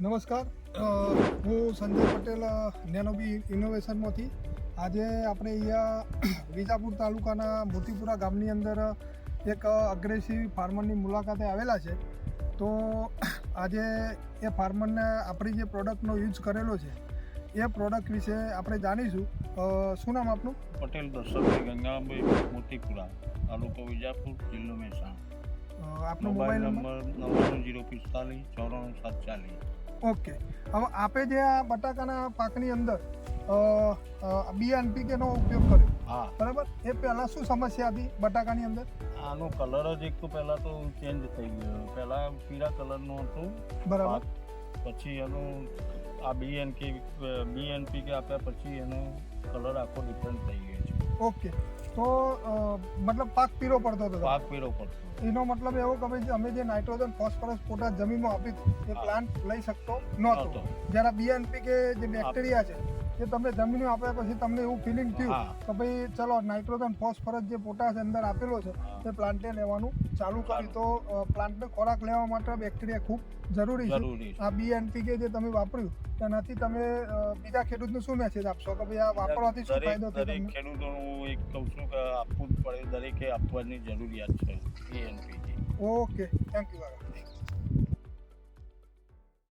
નમસ્કાર, હું સંજય પટેલ નેનોબી ઇનોવેશનમાંથી. આજે આપણે અહીંયા વિજાપુર તાલુકાના મોતીપુરા ગામની અંદર એક અગ્રેસિવ ફાર્મરની મુલાકાતે આવેલા છે. તો આજે એ ફાર્મરને આપણી જે પ્રોડક્ટનો યુઝ કરેલો છે એ પ્રોડક્ટ વિશે આપણે જાણીશું. શું નામ આપનું? પટેલ દશરથભાઈ ગંગારામભાઈ, મોતીપુરા, તાલુકો વિજાપુર, જિલ્લો મહેસાણા. આપનો મોબાઈલ નંબર 9905944740. ઓકે, હવે આપે જે આ બટાકાના પાકની અંદર BNPK નો ઉપયોગ કર્યો, હા, બરાબર, એ પહેલાં શું સમસ્યા હતી બટાકાની અંદર? આનો કલર જ એક તો પહેલાં તો ચેન્જ થઈ ગયો. પહેલાં પીળા કલરનું હતું, બરાબર, પછી એનું આ BNPK આપ્યા પછી એનો કલર આખો ડિફરન્ટ થઈ ગયો છે. ઓકે. તો મતલબ પાક પીળો પડતો હતો. પાક પીળો પડતો. એનો મતલબ એવો કે ભાઈ અમે જે નાઇટ્રોજન, ફોસ્ફરસ, પોટાશ જમીનમાં આપ્યું એ પ્લાન્ટ લઈ શકતો નહોતો. જ્યારે BNPK જે બેક્ટેરિયા છે એ તમને જમીનમાં આપ્યા પછી તમને એવું ફિલિંગ થયું કે ભાઈ ચલો નાઇટ્રોજન, ફોસ્ફરસ જે પોટાશ અંદર આપેલો છે એ પ્લાન્ટે લેવાનું ચાલુ કર્યું. તો પ્લાન્ટને ખોરાક લેવા માટે બેક્ટેરિયા ખૂબ જરૂરી છે. આ BNPK જે તમે વાપર્યું તેનાથી તમે બીજા ખેડૂતને શું મેસેજ આપશો કે ભાઈ આ વાપરવાથી શું ફાયદો થાય? દરેક ખેડૂતોનું એક કહું છું કે આપવું જ પડે, દરેકે આપવાની જરૂરિયાત છે BNPK. Okay, thank you.